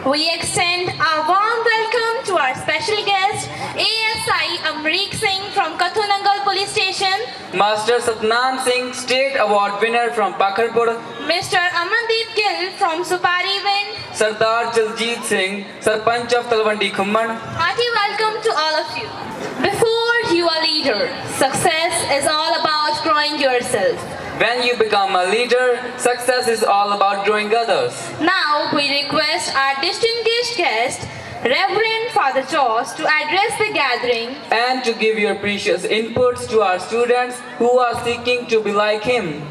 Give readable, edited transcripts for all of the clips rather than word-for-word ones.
We extend a warm welcome to our special guest, ASI Amrik Singh from Kathunangal Police Station, Master Satnam Singh, State Award winner from Pakharpur, Mr. Amandeep Gill from Supari Wind. Sardar Jaljit Singh, Sarpanch of Talwandi Khumman. Hearty welcome to all of you. Before you are leader, success is all about growing yourself. When you become a leader, success is all about growing others. Now we request our distinguished guest, Reverend Father Joss, to address the gathering And to give your precious inputs to our students who are seeking to be like him.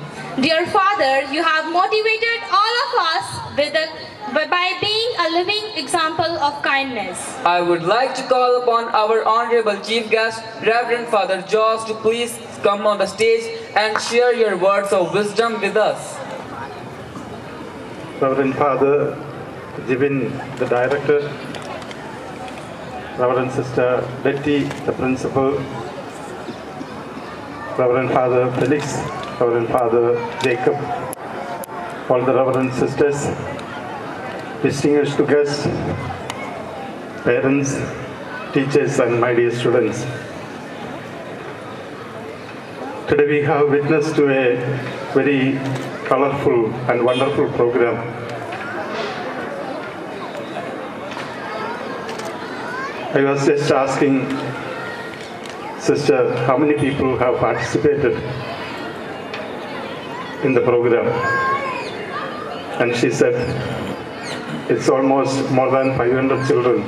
Dear Father, you have motivated all of us by being a living example of kindness. I would like to call upon our honorable chief guest, Reverend Father Joss, to please come on the stage and share your words of wisdom with us. Reverend Father Jibin, the director, Reverend Sister Betty, the principal, Reverend Father Felix, Reverend Father Jacob, all the Reverend Sisters, distinguished guests, parents, teachers and my dear students. Today we have witnessed to a very colorful and wonderful program. I was just asking Sister how many people have participated in the program, and she said it's almost more than 500 children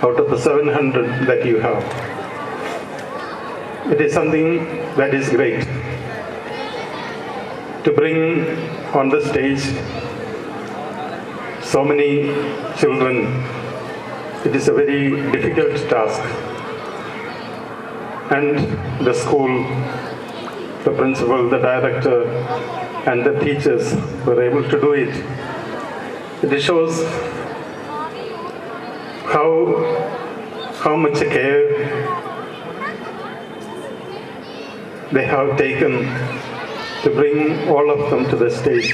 out of the 700 that you have. It is something that is great to bring on the stage so many children. It is a very difficult task, and the school, the principal, the director and the teachers were able to do it. It shows how much care they have taken to bring all of them to the stage.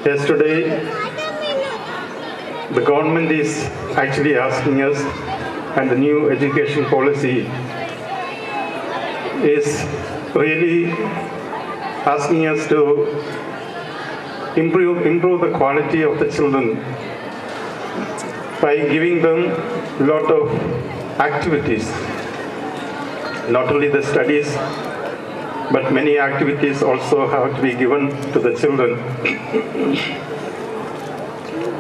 Yesterday, the government is actually asking us, and the new education policy is really asking us to improve the quality of the children by giving them a lot of activities. Not only the studies, but many activities also have to be given to the children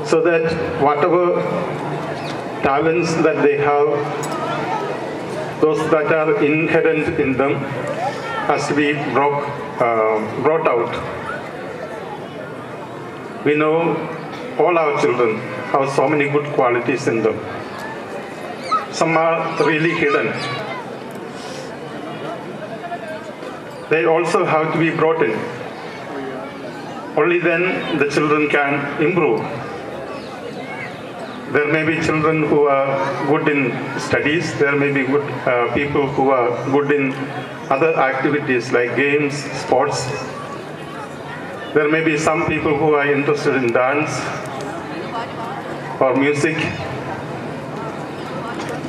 so that whatever talents that they have, those that are inherent in them, has to be brought out. We know all our children have so many good qualities in them. Some are really hidden. They also have to be brought in. Only then the children can improve. There may be children who are good in studies. There may be good people who are good in other activities like games, sports. There may be some people who are interested in dance or music.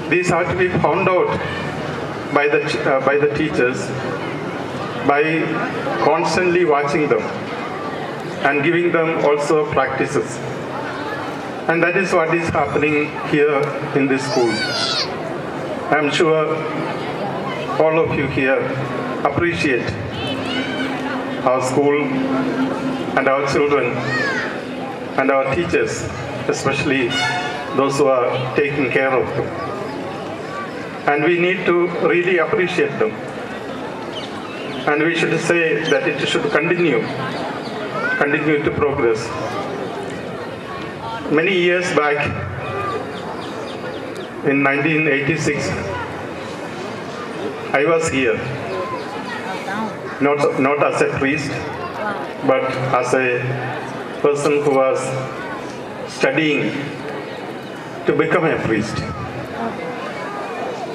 These have to be found out by the teachers by constantly watching them and giving them also practices. And that is what is happening here in this school. I am sure all of you here appreciate our school and our children and our teachers, especially those who are taking care of them. And we need to really appreciate them. And we should say that it should continue to progress. Many years back, in 1986, I was here, not as a priest, but as a person who was studying to become a priest.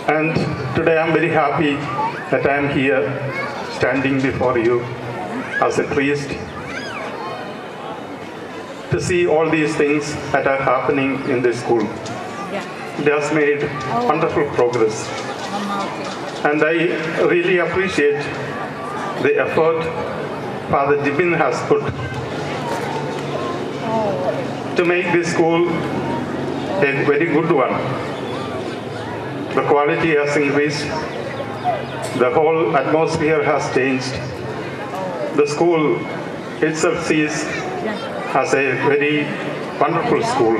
And today I'm very happy that I am here standing before you as a priest to see all these things that are happening in this school. It has made wonderful progress. And I really appreciate the effort Father Jibin has put to make this school a very good one. The quality has increased. The whole atmosphere has changed. The school itself sees as a very wonderful school.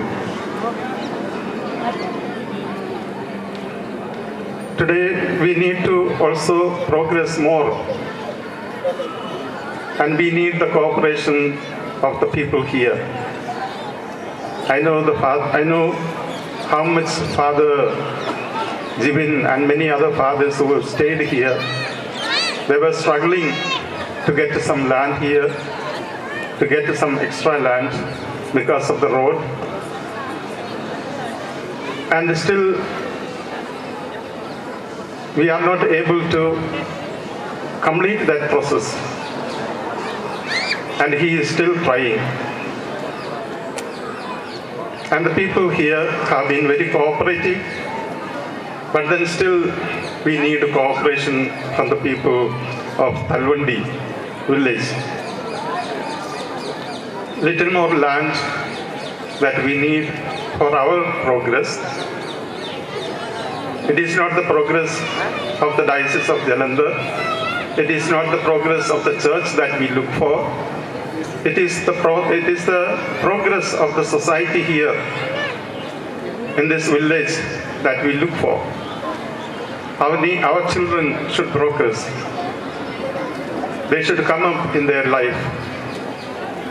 Today we need to also progress more, and we need the cooperation of the people here. I know how much Father Jibin and many other fathers who have stayed here, they were struggling to get some land here, to get some extra land because of the road. And still, we are not able to complete that process. And he is still trying. And the people here have been very cooperative, but then still we need cooperation from the people of Talwandi village. Little more land that we need for our progress. It is not the progress of the Diocese of Jalandhar. It is not the progress of the church that we look for. It is the progress of the society here in this village that we look for. Our children should progress. They should come up in their life.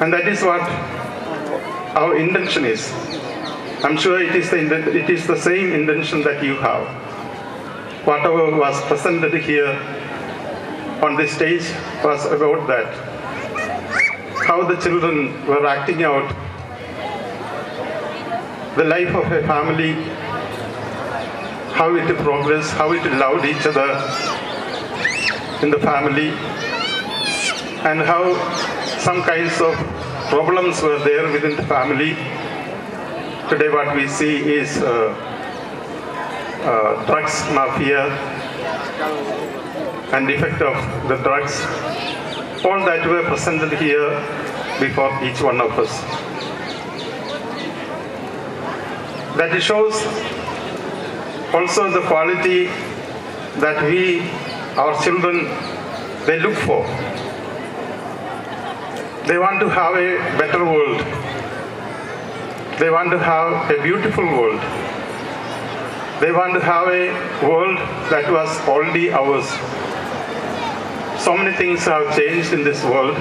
And that is what our intention is. I'm sure it is the same intention that you have. Whatever was presented here on this stage was about that. How the children were acting out the life of a family, how it progressed, how it loved each other in the family, and how some kinds of problems were there within the family. Today what we see is drugs mafia and effect of the drugs. All that were presented here before each one of us. That shows also the quality that our children, they look for. They want to have a better world. They want to have a beautiful world. They want to have a world that was already ours. So many things have changed in this world,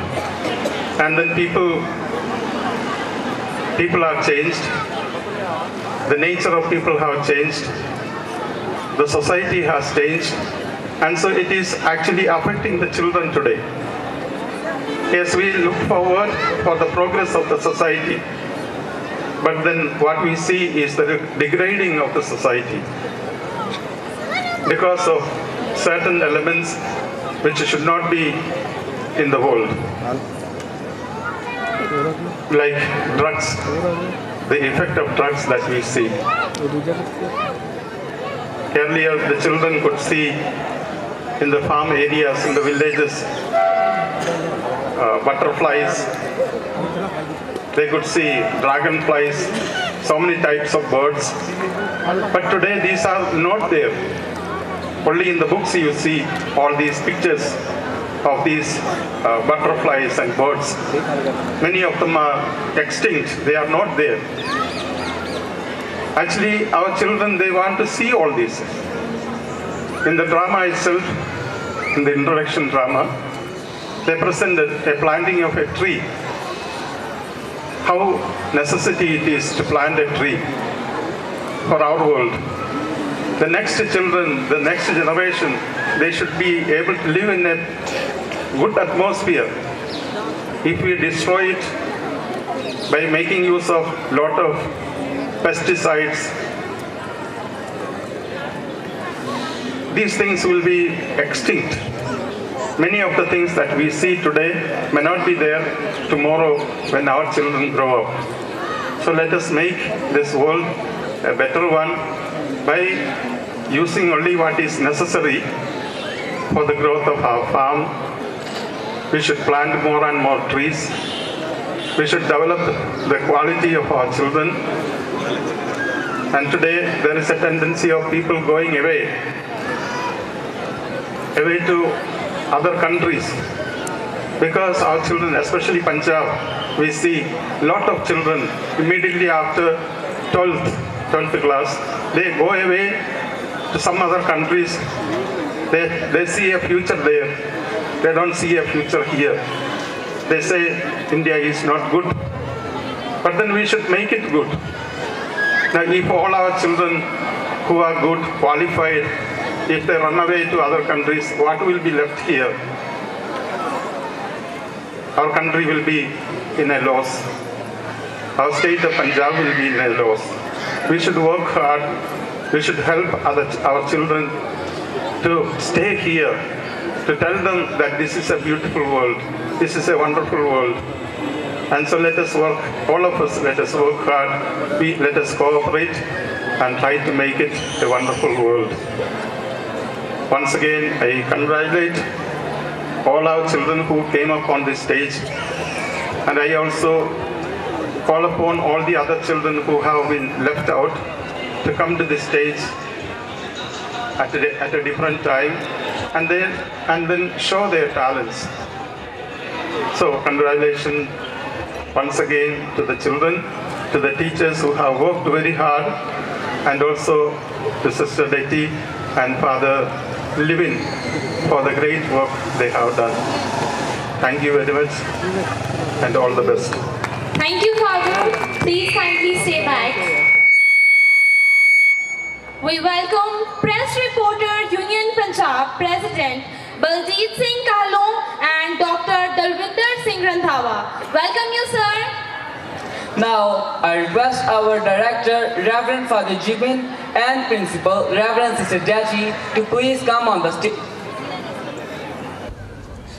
and then people have changed. The nature of people have changed. The society has changed, and so it is actually affecting the children today. Yes, we look forward for the progress of the society, but then what we see is the degrading of the society because of certain elements which should not be in the world, like drugs, the effect of drugs that we see. Earlier, the children could see in the farm areas, in the villages, butterflies. They could see dragonflies, so many types of birds. But today, these are not there. Only in the books you see all these pictures of these butterflies and birds. Many of them are extinct. They are not there. Actually, our children, they want to see all this. In the drama itself, in the introduction drama, they presented a planting of a tree. How necessity it is to plant a tree for our world. The next children, the next generation, they should be able to live in a good atmosphere. If we destroy it by making use of lot of pesticides, these things will be extinct. Many of the things that we see today may not be there tomorrow when our children grow up. So let us make this world a better one by using only what is necessary for the growth of our farm. We should plant more and more trees. We should develop the quality of our children. And today there is a tendency of people going away to other countries, because our children, especially Punjab, we see a lot of children immediately after 12th class, they go away to some other countries. They see a future there. They don't see a future here. They say India is not good, but then we should make it good. Now, if all our children who are good, qualified, if they run away to other countries, what will be left here? Our country will be in a loss. Our state of Punjab will be in a loss. We should work hard. We should help our children to stay here, to tell them that this is a beautiful world. This is a wonderful world. And so let us work, all of us, let us work hard. Let us cooperate and try to make it a wonderful world. Once again, I congratulate all our children who came up on this stage. And I also call upon all the other children who have been left out to come to this stage at a different time and then show their talents. So congratulations once again to the children, to the teachers who have worked very hard, and also to Sister Betty and Father Livin for the great work they have done. Thank you very much and all the best. Thank you, Father. Please kindly stay back. We welcome Press Reporter Union Punjab President Baljeet Singh Kahlon and Dr. Dalvinder Singh Randhawa. Welcome you, sir. Now, I request our Director, Reverend Father Jibin, and Principal, Reverend Sister Dachi, to please come on the stage.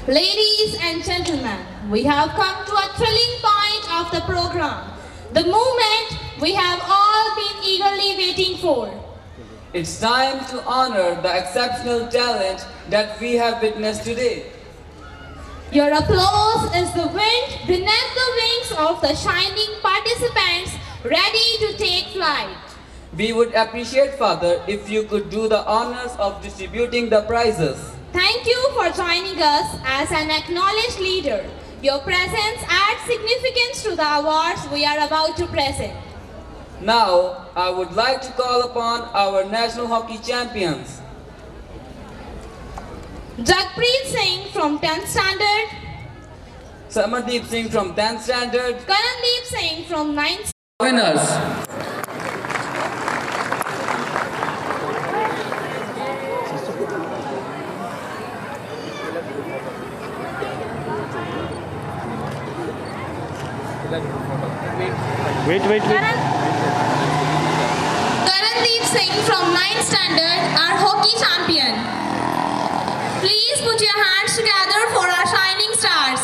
Ladies and gentlemen, we have come to a thrilling point of the program. The moment we have all been eagerly waiting for. It's time to honor the exceptional talent that we have witnessed today. Your applause is the wind beneath the wings of the shining participants ready to take flight. We would appreciate, Father, if you could do the honors of distributing the prizes. Thank you for joining us as an acknowledged leader. Your presence adds significance to the awards we are about to present. Now, I would like to call upon our national hockey champions. Jagpreet Singh from 10th Standard. Samardeep Singh from 10th Standard. Karandeep Singh from 9th. Winners. Wait. Karandeep Singh from 9th Standard, our hockey champion. Please put your hands together for our shining stars.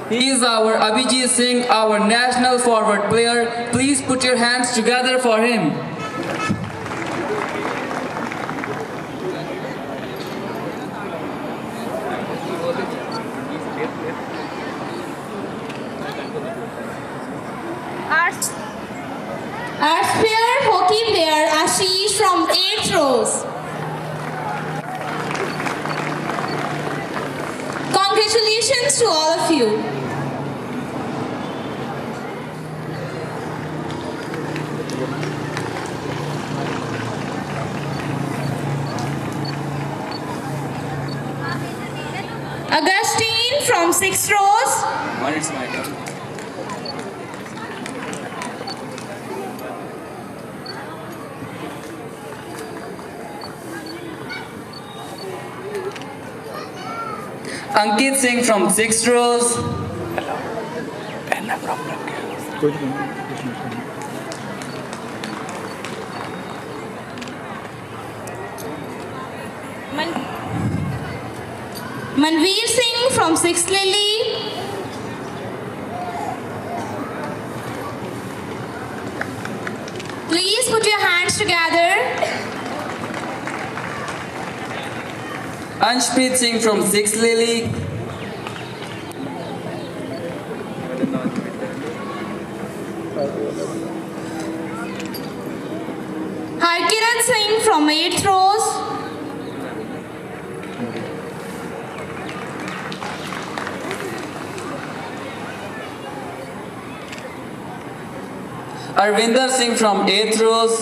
He is our Abhijit Singh, our national forward player. Please put your hands together for him. Our spare hockey player Ashish from 8th rows. Congratulations to all of you. Augustine from 6th rows. Ankit Singh from 6th rows. Manveer Singh from 6th Lily. Please put your hands together. Anshpreet Singh from 6th Lily. Harkirat Singh from 8th Rose. Arvinder Singh from 8th Rose.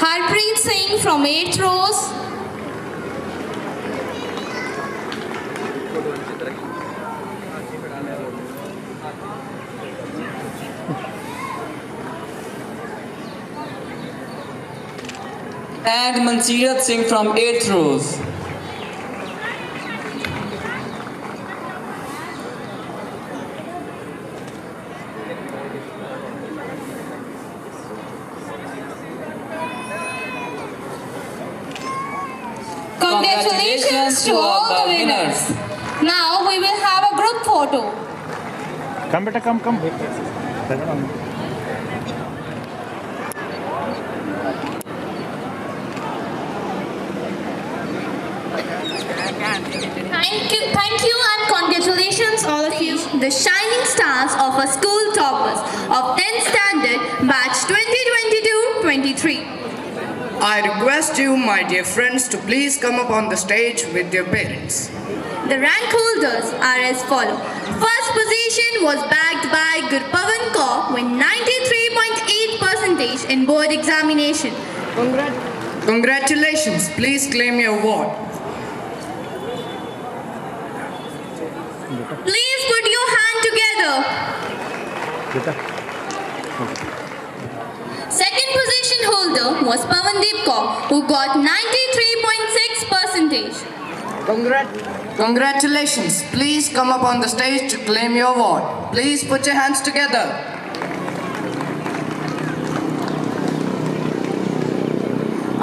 Harpreet Singh from 8th Rose. And Mansirat Singh from 8th Rose. Congratulations to all the winners. Now we will have a group photo. Come, beta, come. Thank you and congratulations all of you, the shining stars of our school toppers of 10th standard batch 2022-23. I request you, my dear friends, to please come up on the stage with your parents. The rank holders are as follows. First position was bagged by Gurpavan Kaur with 93.8% in board examination. Congratulations, please claim your award. Please put your hand together. Second position holder was Pavandeep Kaur, who got 93.6%. Congratulations, please come up on the stage to claim your award. Please put your hands together.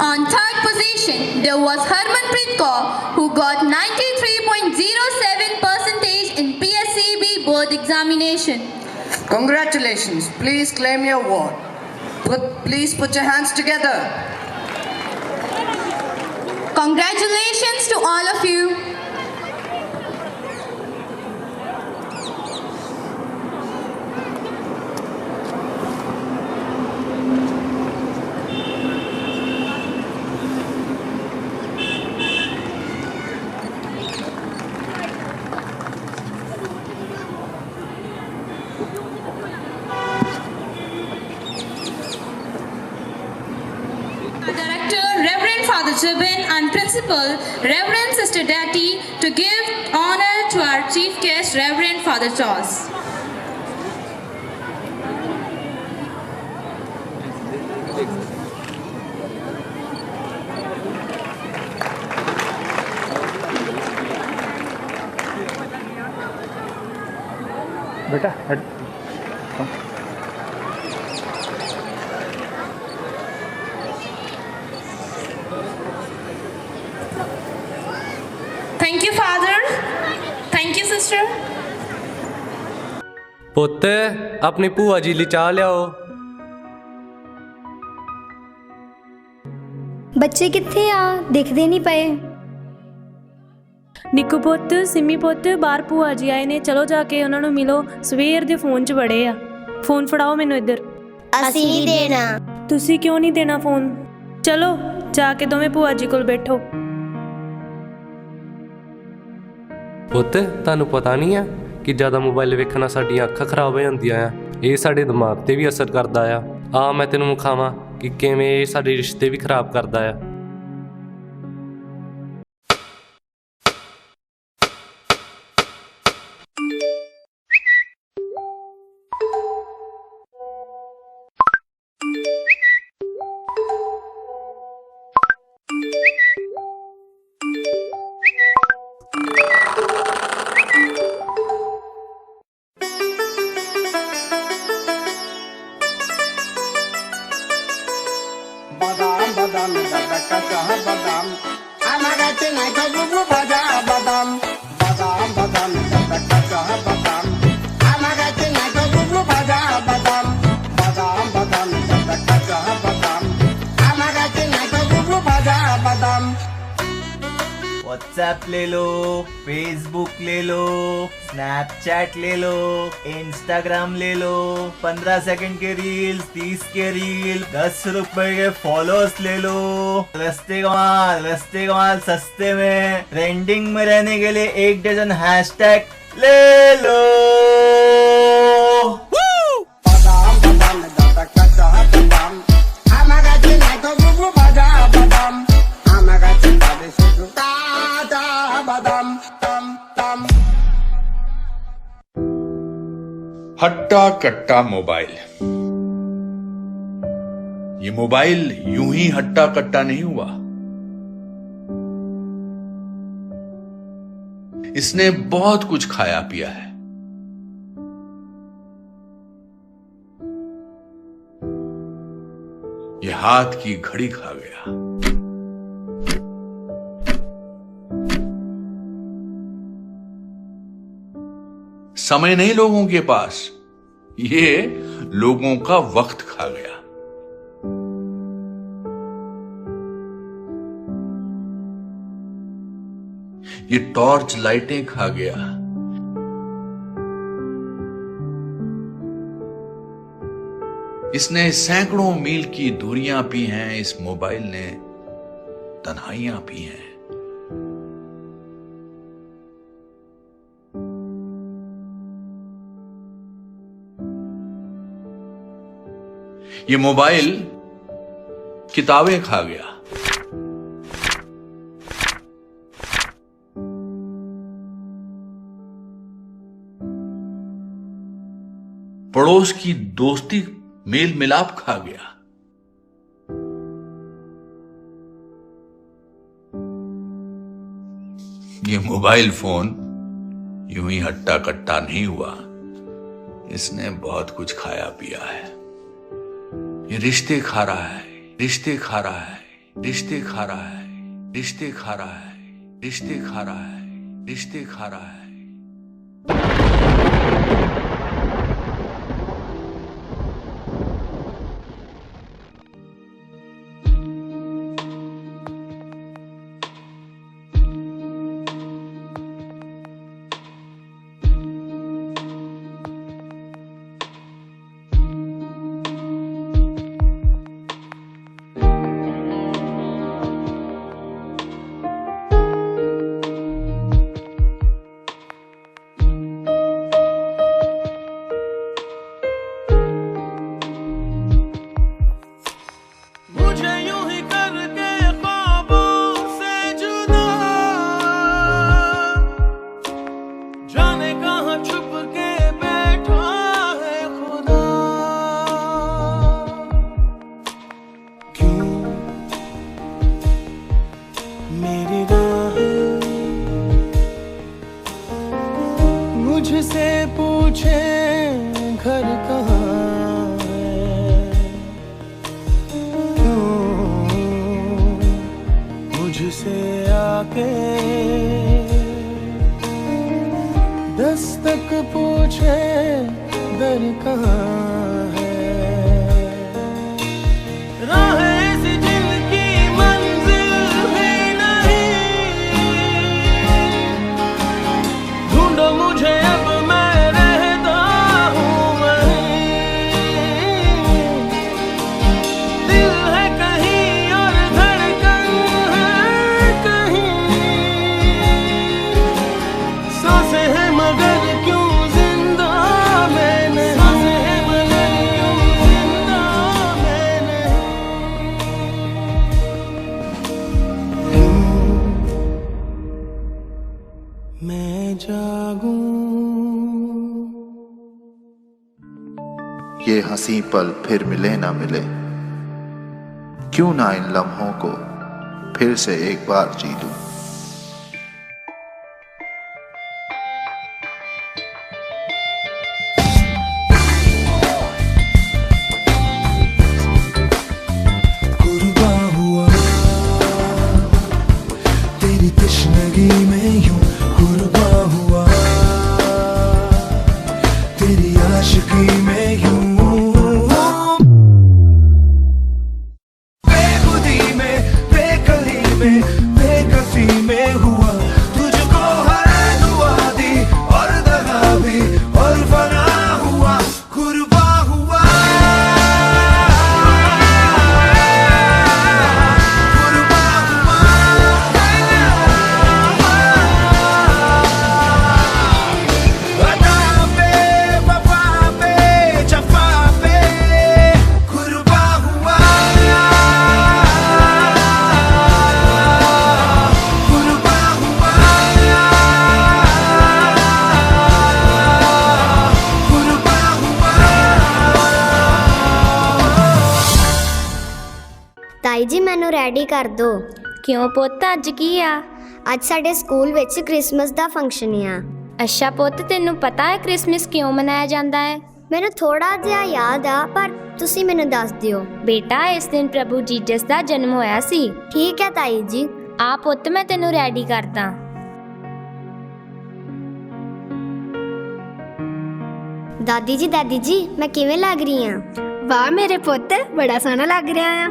On third position, there was Harmanpreet Kaur, who got 93.07% in PSCB board examination. Congratulations, please claim your award. Please put your hands together. Congratulations to all of you. Director Reverend Father Jibin and Principal Reverend Sister Dati to give honor to our Chief Guest Reverend Father Charles. Beta, head. Come. Thank you, Father. Thank you, Sister. ਪੁੱਤ ਆਪਣੀ ਭੂਆ ਜੀ ਲਈ ਚਾਹ ਲਿਆਓ। ਬੱਚੇ ਕਿੱਥੇ ਆ? ਦਿਖਦੇ ਨਹੀਂ ਪਏ। ਨਿੱਕੂ ਪੁੱਤ, ਸਿੰਮੀ ਪੁੱਤ, ਬਾਹਰ ਭੂਆ ਜੀ ਆਏ ਨੇ, ਚਲੋ ਜਾ ਕੇ ਉਹਨਾਂ ਨੂੰ ਮਿਲੋ। ਸਵੇਰ ਦੇ ਫੋਨ 'ਚ ਵੜੇ ਆ। ਫੋਨ ਫੜਾਓ ਮੈਨੂੰ ਇੱਧਰ। ਅਸੀਂ ਨਹੀਂ ਦੇਣਾ। ਤੁਸੀਂ ਕਿਉਂ ਨਹੀਂ ਦੇਣਾ ਫੋਨ? ਚਲੋ ਜਾ ਕੇ ਦੋਵੇਂ ਭੂਆ ਜੀ ਕੋਲ ਬੈਠੋ। ਪੁੱਤ ਤੁਹਾਨੂੰ ਪਤਾ ਨਹੀਂ ਆ ਕਿ ਜ਼ਿਆਦਾ ਮੋਬਾਈਲ ਵੇਖਣ ਨਾਲ ਸਾਡੀਆਂ ਅੱਖਾਂ ਖਰਾਬ ਹੋ ਜਾਂਦੀਆਂ ਆ। ਇਹ ਸਾਡੇ ਦਿਮਾਗ 'ਤੇ ਵੀ ਅਸਰ ਕਰਦਾ ਆ ਮੈਂ ਤੈਨੂੰ ਵਿਖਾਵਾਂ ਕਿ ਕਿਵੇਂ ਇਹ ਸਾਡੇ ਰਿਸ਼ਤੇ ਵੀ ਖਰਾਬ ਕਰਦਾ ਆ। बादाम दादा कच्चा बादाम आमागाचे नाही का गुबगुब भाजा बादाम बादाम बादाम दादा कच्चा बादाम आमागाचे नाही का गुबगुब भाजा बादाम बादाम बादाम दादा कच्चा बादाम आमागाचे नाही का गुबगुब भाजा बादाम व्हाट्सएप ले लो, फेसबुक ले लो, स्नैपचैट ले लो, इंस्टाग्राम ले लो, 15 सेकंड के रील्स, 30 के रील, 10 रुपए के फॉलोअर्स ले लो। रस्ते कमाल सस्ते में ट्रेंडिंग में रहने के लिए 1 डजन हैशटैग ले लो। बादाम बादाम दादा कच्चा बादाम आमागाचे नाही का गुबगुब भाजा बादाम आमागाचे दादे सुजू ताजा बादाम तम तम हट्टा कट्टा मोबाइल। ये मोबाइल यूं ही हट्टा कट्टा नहीं हुआ। इसने बहुत कुछ खाया पिया है। ये हाथ की घड़ी खा गया। समय नहीं लोगों के पास, ये लोगों का वक्त खा गया। ये टॉर्च लाइटें खा गया। इसने सैकड़ों मील की दूरियां पी हैं। इस मोबाइल ने तन्हाइयां पी हैं। ये मोबाइल किताबें खा गया। पड़ोस की दोस्ती मेल मिलाप खा गया। ये मोबाइल फोन यूं ही हट्टा कट्टा नहीं हुआ। इसने बहुत कुछ खाया पिया है। ये रिश्ते खा रहा है, रिश्ते खा रहा है, रिश्ते खा रहा है, रिश्ते खा रहा है, रिश्ते खा रहा है, रिश्ते खा रहा है। मुझसे पूछे घर कहाँ है, क्यों मुझसे आके दस्तक पूछे दर कहाँ है। राहें ऐसी जिनकी मंजिल भी नहीं, ढूंढो मुझे अब मैं रहता हूँ वहीं। दिल है कहीं और धड़कन है कहीं, सांसें हैं मगर क्यों जिंदा मैं नहीं, सांसें हैं मगर क्यों जिंदा मैं नहीं। मैं जागूं ये हंसी पल फिर मिले ना मिले, क्यों ना इन लम्हों को फिर से एक बार जी लूं। कुर्बान हुआ आशिकी में यूं बेखुदी में बेकली में बेकसी में हुआ तुझको हर दुआ दी और दगा भी और फना हुआ कुर्बा हुआ ਤਾਈ ਜੀ ਮੈਨੂੰ ਰੈਡੀ ਕਰ ਦੋ। ਕਿਉਂ ਪੁੱਤ ਅੱਜ ਕੀ ਆ? ਅੱਜ ਸਾਡੇ ਸਕੂਲ ਵਿੱਚ ਕ੍ਰਿਸਮਸ ਦਾ ਫੰਕਸ਼ਨ ਆ। ਅੱਛਾ ਪੁੱਤ, ਤੈਨੂੰ ਪਤਾ ਹੈ ਕ੍ਰਿਸਮਸ ਕਿਉਂ ਮਨਾਇਆ ਜਾਂਦਾ ਹੈ? ਮੈਨੂੰ ਥੋੜਾ ਜਿਹਾ ਯਾਦ ਆ, ਪਰ ਤੁਸੀਂ ਮੈਨੂੰ ਦੱਸ ਦਿਓ। ਬੇਟਾ, ਇਸ ਦਿਨ ਪ੍ਰਭੂ ਜੀਸਸ ਦਾ ਜਨਮ ਹੋਇਆ ਸੀ। ਠੀਕ ਹੈ ਤਾਈ ਜੀ। ਆ ਪੁੱਤ, ਮੈਂ ਤੈਨੂੰ ਰੈਡੀ ਕਰਦਾ। ਦਾਦੀ ਜੀ ਮੈਂ ਕਿਵੇਂ ਲੱਗ ਰਹੀ ਆ? ਵਾਹ ਮੇਰੇ ਪੁੱਤ, ਬੜਾ ਸੋਹਣਾ ਲੱਗ ਰਿਹਾ ਆ।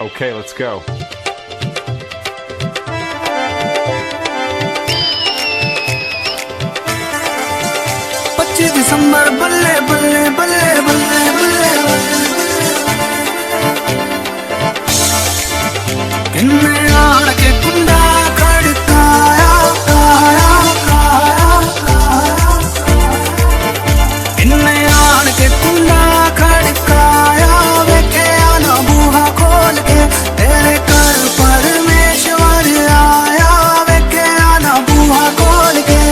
Okay, let's go. दिसंबर बल्ले बल्ले बल्ले बल्ले बल्ले किन्ने आड़ के कुंडा खड़काया काया किन्ने आड़ के कुंडा खड़काया वेखे आना बूहा खोल के तेरे घर परमेश्वर आया वेखे आना बूहा खोल के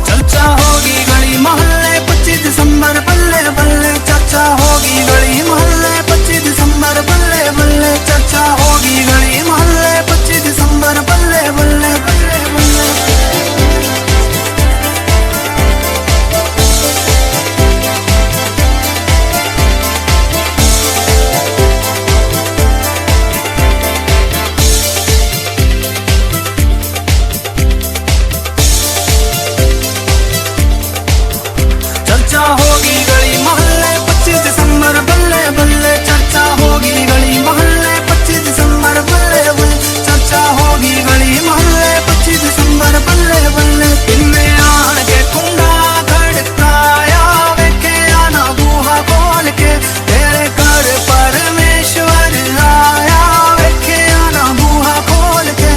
चर्चा होगी गली मोहल्ले 25 दिसंबर बल्ले बल्ले चर्चा होगी गली मोहल्ले 25 दिसंबर बल्ले बल्ले चर्चा होगी गली मोहल्ले 25 दिसंबर बल्ले बल्ले बल्ले बल्ले चर्चा होगी गली मोहल्ले 25 दिसंबर बल्ले बल्ले चर्चा होगी गली मोहल्ले 25 दिसंबर बल्ले बल्ले चर्चा होगी गली मोहल्ले 25 दिसंबर बल्ले बल्ले इनमें आन के कुंडा खड़काया वेखे आना बूहा खोल के तेरे घर परमेश्वर आया वेखे आना बूहा खोल के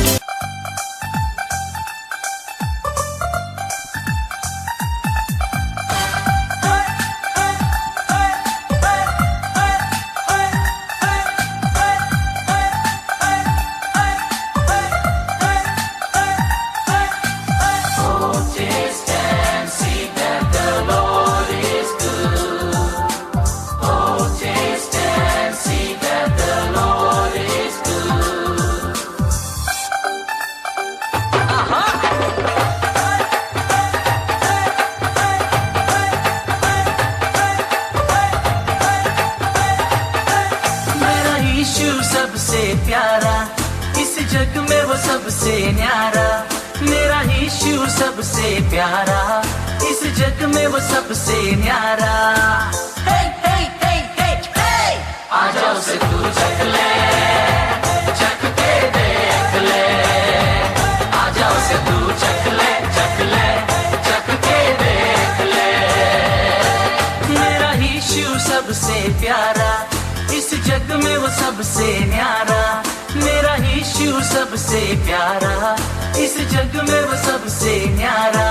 प्यारा, इस जग में वो सबसे न्यारा, मेरा यीशु सबसे प्यारा, इस जग में वो सबसे न्यारा। हे हे हे हे हे, आजा उसे तू चख ले, चख के देख ले, आजा उसे तू चख ले, चख ले, चख के देख ले। मेरा यीशु सबसे प्यारा, इस जग में वो सबसे न्यारा, मेरा यीशु सबसे प्यारा, इस जग में वो सबसे न्यारा।